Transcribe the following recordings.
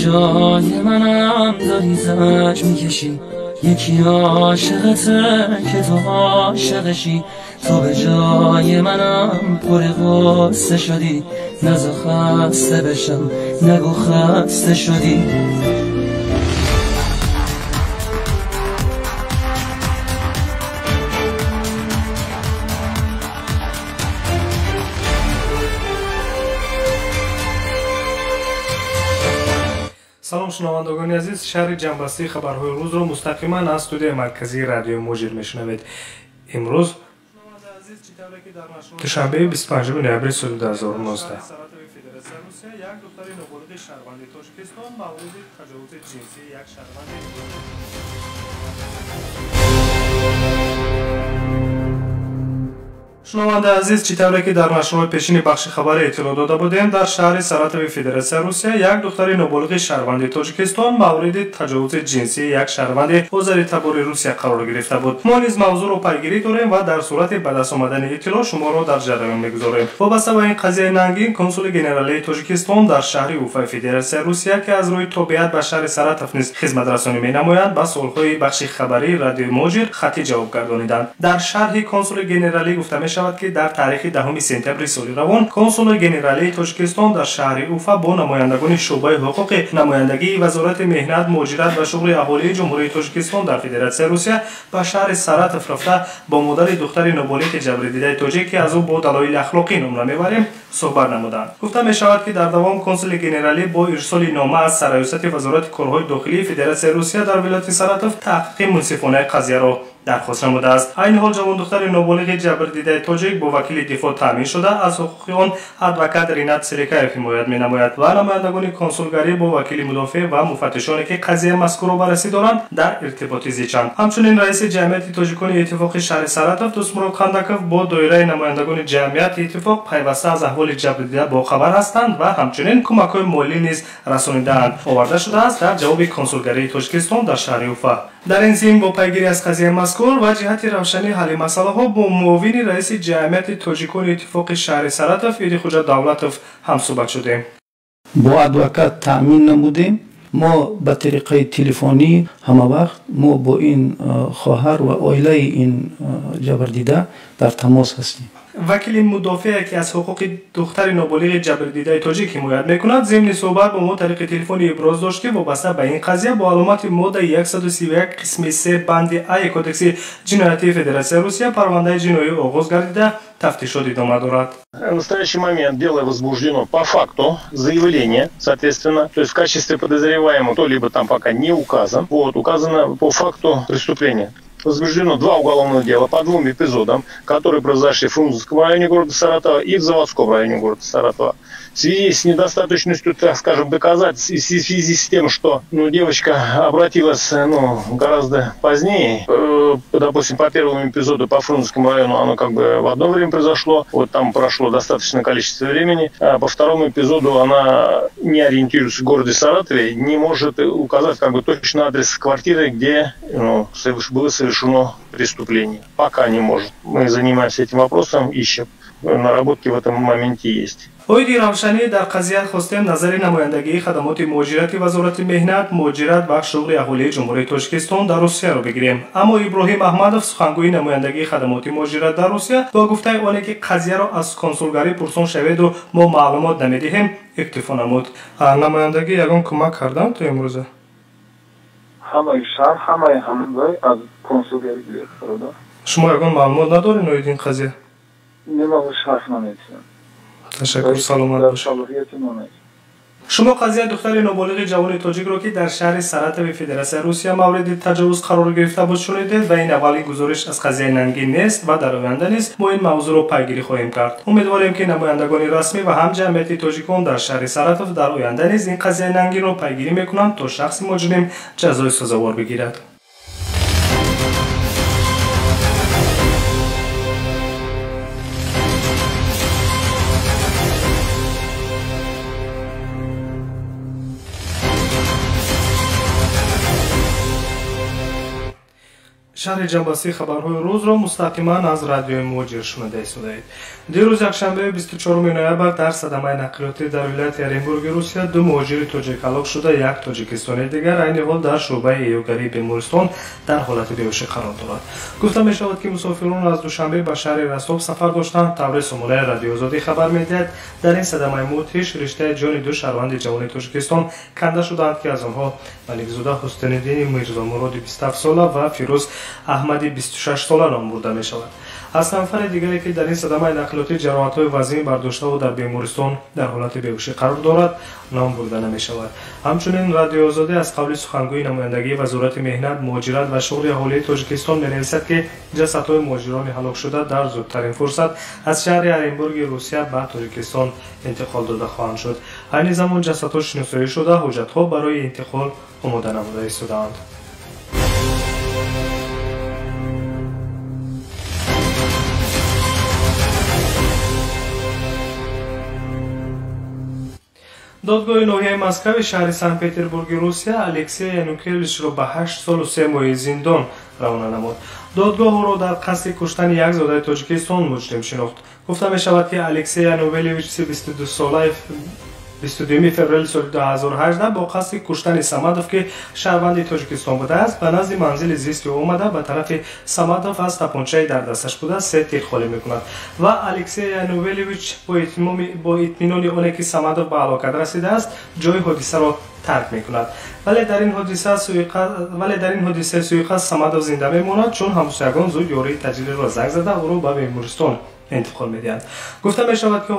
جای منم داری زج میکشی، یکی عاشقته که تو عاشقشی. تو به جای منم پر غصه شدی، نزا خسته بشم نگو خسته شدی. سلام شنوندگان عزیز، شهر جنبسته خبرهای روز رو مستقیما از استودیوی مرکزی رادیو موجیر میشنوید. امروز دوشنبه 25 نوامبر سال 2019. شنونده عزیز، چطوری که در نشرهای پیشین بخش خبر اطلاع داده بودیم، در شهر ساراتوف فدراسیون روسیه یک دختر نوبالغ شهروند تاجیکستان مورد تجاوز جنسی یک شهروند وزارت تبار روسیه قرار گرفته بود. ما نیز موضوع را پیگیری داریم و در صورت به دست آمدن اطلاع شما را در جریان میگذاریم. وابسته به این قضیه ننگین، کنسول گنرالی تاجیکستان در شهر اوفا فدراسیون روسیه که از روی تابعیت به شهر ساراتوف نیز خدمت رسانی مینماید، با صلح‌های بخش خبری رادیو موجیر خطی جواب گردانیدند. در شرح کنسول گنرالی گفته که در تاریخ 10 سپتامبر سال روان کنسول گنرالی تاجیکستان در شهر اوفا با نمایندگان شعبه حقوق نمایندگی وزارت مهنت، مهاجرت و شغل اهالی جمهوری تاجیکستان در فدراسیون روسیه به شهر ساراتوف رفته با مادر دختر نوبالغ جبر دیده تاجیک که از او با دلایل اخلاقی نام میبریم صحبت نمودند. گفته می شود که در دوام کنسول گنرالی با ارسال نامه از سرایست وزارت کارهای داخلی فدراسیون روسیه در ولایت ساراتوف تحقیق منصفانه قضیه را درخواست نموده است. این حال جوان دختر نوبالغ جبر دیده تاجیک با وکیل دفاع تامین شده از حقوق آن ادوکات رینات سریکایف حمایت می‌نماید و نمایندگان کنسولگری با وکیل مدافع و مفتشانی که قضیه مذکور را بررسی دارند در ارتباط زیچند. همچنین رئیس جمعیت تاجیکان اتفاق شهر ساراتوف دوستمراد خندکوف با دایره نمایندگان جمعیت اتفاق پیوسته از احوال جبر دیده با خبر هستند و همچنین کمک‌های مالی نیز رسانیده‌اند آورده شده است در جواب کنسولگری تاجیکستان در شهر اوفا. در این ضمن با پیگیری از قضیه مذکور و جهت روشنی حل مسائل با معاون رئیس جمعیت تاجیکان اتفاق شهر ساراتوف ایدیخوجا دولتوف هم صحبت شدیم. با ادوکات تامین نمودیم. ما به طریقه تلفنی همه وقت ما با این خواهر و عائله این جبر دیده در تماس هستیم. وکیل مدافع که از حقوق دختر نوبالغ جبر دیده تاجیک حمایت میکند ضمن صحبت با ما طریق تلفنی ابراز داشت که وابسته به این قضیه با علامت ماده 131 قسم 3 بند ای کودکس جنایتی فدراسیون روسیه پرونده جنایی آغاز گردیده تفتیشات ادامه دارد. В настоящий момент дело возбуждено по факту заявления, соответственно, то есть в качестве подозреваемого кто-либо там пока не указан. Вот, указано по факту преступления. Возбуждено 2 уголовных дела по 2 эпизодам, которые произошли в Фрунзенском районе города Саратова и в Заводском районе города Саратова. В связи с недостаточностью, так скажем, доказательств, и в связи с тем, что девочка обратилась гораздо позднее, допустим, по первому эпизоду по Фрунзенскому району оно как бы в одно время произошло, вот там прошло достаточное количество времени, а по второму эпизоду она не ориентируется в городе Саратове, не может указать как бы точно адрес квартиры, где было совершено преступление. Пока не может. Мы занимаемся этим вопросом, ищем. Наработки в этом моменте есть. اویدی روشنی در قضیه خواستیم نظر نمایندگی خدمات مهاجرت وزارت مهنت، مهاجرت و شغل اهالی جمهوری تاجیکستان در روسیه را بگیریم. اما ابراهیم احمدов سخنگوی نمایندگی خدمات مهاجرت در روسیه با گفته آنی که قضیه را از کنسولگری پرسان شوید و ما معلومات نمیدهیم اکتفا نمود. نمایندگی یگان کمک کردند تو امروزه؟ همه شهر همه از کنسولگری گرفته. شما یگان معلومات ندارین اویدین قضیه؟ نمی‌شه شرح نمی‌تونم. تشکر، سلامت باشید. شما قضیه دختر نوبالغ جوان تاجیک را که در شهر ساراتوف فدراسیون روسیه مورد تجاوز قرار گرفته بود شنیدید و این اولین گزارش از قضیه ننگین نیست و در آینده نیز ما این موضوع را پیگیری خواهیم کرد. امیدواریم که نمایندگان رسمی و هم جمعیت تاجیکان در شهر ساراتوف در آینده نیز این قضیه ننگین را پیگیری میکنند تا شخص مجرم جزای سزاوار بگیرد. شرح جنبستی خبرهای روز را مستقیما از رادیوی موجیر شنوده اید. دیروز یکشنبه 24 نوامبر در صدمه نقلیاتی در ولایت اورنبورگ روسیه دو مهاجر تاجیک هلاک شده، یک تاجیکستانی دیگر عین حال در شعبه ایوگری بیمارستان در حالت بیهوشی قرار دارد. گفته می شود که مسافران از دوشنبه به شهر رستوف سفر داشتند. طور سموله رادیو آزادی خبر می‌دهد در این صدمه موتیش رشته جان دو شهروند جوان تاجیکستان کنده شدند که از آنها ملک‌زاده حسین‌الدین میرزا مراد 27 ساله و فیروز احمدی 26 ساله نام برده می شود. از نفر دیگری که در این صدمه نقلیاتی جراحت‌های وزین برداشته و در بیمارستان در حالت بیهوشی قرار دارد نام برده نمی شود. همچنین رادیو آزادی از قبل سخنگوی نمایندگی وزارت مهنت، مهاجرت و شغل اهالی تاجیکستان می‌نویسد که جسدهای مهاجران هلاک شده در زودترین فرصت از شهر اورنبورگ روسیه به تاجیکستان انتقال داده خواهند شد. همین زمان جسدها شناسایی شده، حجت‌ها برای انتقال آماده نموده ایستاده‌اند. دادگاه ناحیه مسکو شهر سن پتربورگ روسیه الکسی یانوکوویچ را به 8 سال و 3 ماه زندان روانه نمود. دادگاه او را در قصد کشتن یک زاده تاجیکستان مجرم شناخت. گفته می شود که الکسی یانوکوویچ 22 ساله 22 فوریه سال 2018 با قصد کشتن سمدوف که شهروند تاجیکستان بوده است به نزد منزل زیست آمده به طرف سمدوف از تپانچه در دستش بوده 3 تیر خالی میکند و الکسی یانوکوویچ با اطمینان آنکه که سمدوف به هلاکت رسیده است جای حادثه را ترک میکند. ولی در این حادثه سوءقصد سمدوف زنده میماند چون همسایگان زود یاری تجلی را زنگ زده او را به بیمارستان انتقال میدهند. گفته می شود که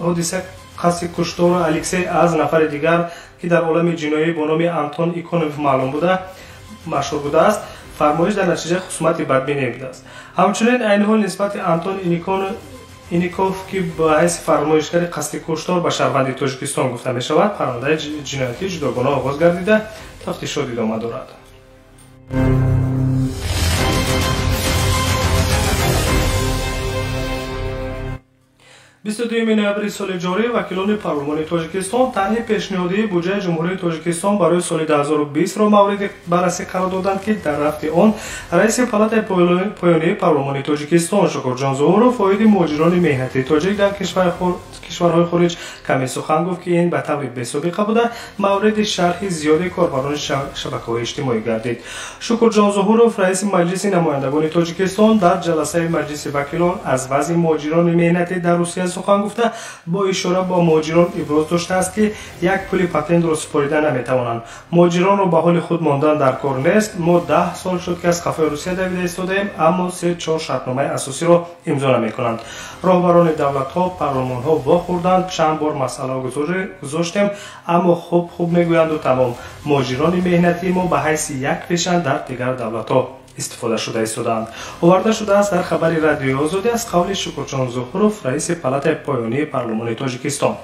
حادثه قصد کشتار الکسی از نفر دیگر که در عالم جنایی با نام آنتون ایکونوف معلوم بوده مشهور بوده است فرمایش در نتیجه خصومت بدبینی بوده است. همچنین عین حال نسبت آنتون اینیکوف که با حیث فرمایشگر قصد کشتار به شهروند تاجیکستان گفته می شود پرونده جنایتی جداگانه آغاز گردیده تفتیشات ادامه دارد. 22 نوامبر سال جاری وکیلان پارلمان تاجیکستان طرح پیشنهادی بودجه جمهوری تاجیکستان برای سال 2020 را مورد بررسی قرار دادند که در رفت آن رئیس پالات پایانی پارلمان تاجیکستان شکرجان ظهورov فاید مهاجران مهنتی تاجیک در کشورهای خارج کمی سخن گفت که این به طور بی‌سابقه بوده مورد شرح زیادی کاربران شبکه‌های اجتماعی گردید. شکرجان ظهورov رئیس مجلس نمایندگان تاجیکستان در جلسه مجلس وکیلان از وضع مهاجران مهنتی در روسیه سخن گفته با اشاره با مهاجران ابراز داشته است که یک پول پاتنت را سپاریده نمیتوانند. مهاجران را به حال خود ماندن در کار نیست. ما 10 سال شد که از کافه روسیه دویده ایستاده‌ایم اما 3-4 شرطنامه اساسی را امضا نمیکنند. راهبران دولت‌ها پارلمان‌ها واخوردند چند بار مسئله گذاشتیم اما خوب میگویند و تمام. مهاجران مهنتی ما به حیث یک پیشن در دیگر دولت‌ها استفاده شده ایستادند. آورده شده است در خبر رادیو آزادی از قول شکرجان ظهورov رئیس پالات پایانی پارلمان تاجیکستان.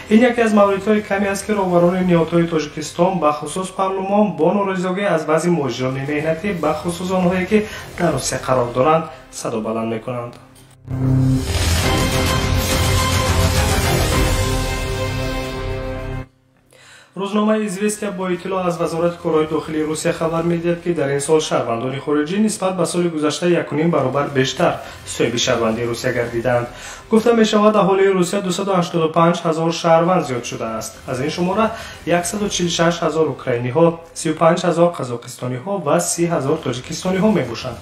این یکی از موردهای کمی است که راهبران نهادهای تاجیکستان به خصوص پارلمان با نارضایتی از بعضی مهاجران مهنتی به خصوص آنهایی که در روسیه قرار دارند صدا بلند میکنند. روزنامه ایزوستیا با اطلاع از وزارت کارهای داخلی روسیه خبر می‌دهد که در این سال شهروندان خارجی نسبت به سال گذشته 1.5 برابر بیشتر صاحب شهروندی روسیه گردیدند. گفته می‌شود اهالی روسیه 285,000 شهروند زیاد شده است. از این شماره 146,000 اوکراینی‌ها، 35,000 قزاقستانی‌ها و 30,000 تاجیکستانی‌ها میباشند.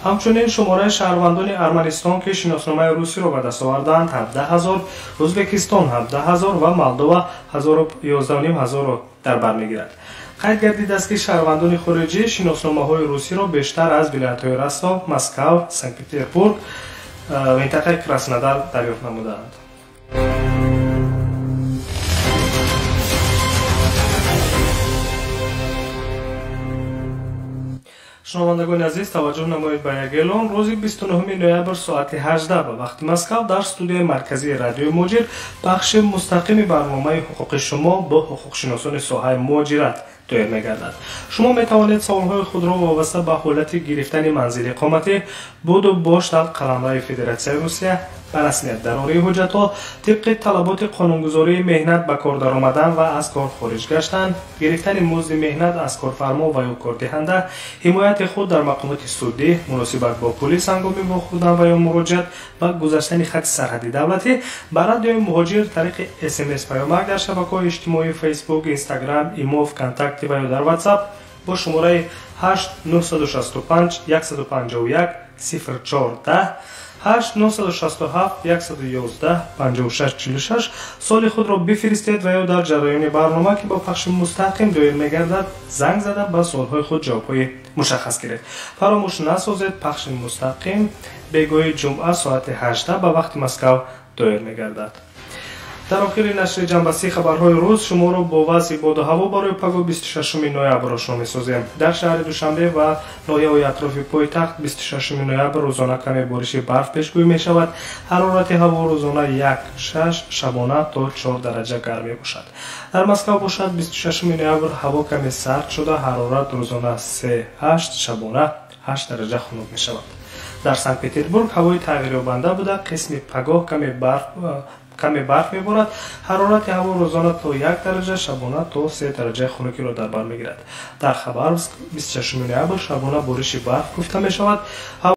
همچنین شماره شهروندان ارمنستان که شناسنامه روسی را به دست آوردند 17,000، ازبکستان 17,000 و مولدووا 11,500 در بر میگیرد. قید گردیده است که شهروندان خارجی شناسنامه‌های روسی را بیشتر از ولایت‌های رستاو، مسکو، سن پتربورگ و منطقه کراسنودار دریافت نمودند. شنوندگان عزیز توجه نمایید به یک اعلان. روز 29 نوامبر ساعت 18 به وقت مسکو در استودیوی مرکزی رادیو موجیر بخش مستقیم برنامه حقوق شما با حقوق شناسان ساحه مهاجرت دایر می‌گردد. شما می‌توانید سوال‌های خود را وابسته به حالت گرفتن منزل اقامتی، بود و باش در قلمرو فدراسیون روسیه به رسمیت دراری حجت‌ها، طبق طلبات قانونگذاری مهنت به کار درآمدن و از کار خارج گشتن، گرفتن مزد مهنت از کارفرما و یا کاردهنده، حمایت خود در مقامات سودی، مناسبت با پلیس هنگام واخوردن و یا مراجعت و گذشتن خط سرحدی دولتی، برای مهاجر طریق SMS پیامک در شبکه‌های اجتماعی فیسبوک، اینستاگرام، ایمو، کانتاکت و یا در واتساپ با شماره 8965 151 0410 8967 111 5646 سال خود را بفرستید و یا در جریان برنامه که با پخش مستقیم دایر می‌گردد زنگ زده به سوال‌های خود جواب‌های مشخص گیرید. فراموش نسازید پخش مستقیم بگوی جمعه ساعت 18 به وقت مسکو دایر می‌گردد. در آخر نشر جنبسته خبرهای روز شما را با وضع باد و هوا برای پگاه 26 نوامبر آشنا می‌سازیم. در شهر دوشنبه و ناحیه‌های اطراف پایتخت 26 نوامبر روزانه کمی بارش برف پیشگویی می‌شود. حرارت هوا روزانه 1-6 شبانه تا 4 درجه گرم می‌باشد. در مسکو باشد 26 نوامبر هوا کمی سرد شده، حرارت روزانه 3-8 شبانه 8 درجه خنک می‌شود. در سنت پترزبورگ هوای تغییریابنده بوده، قسم پگاه کمی برف میبارد. حرارت هوا روزانه تا 1 درجه شبانه تا 3 درجه خنکی را در بر میگیرد. در خبرسک 26 نوامبر شبانه بارش برف گفته می شود.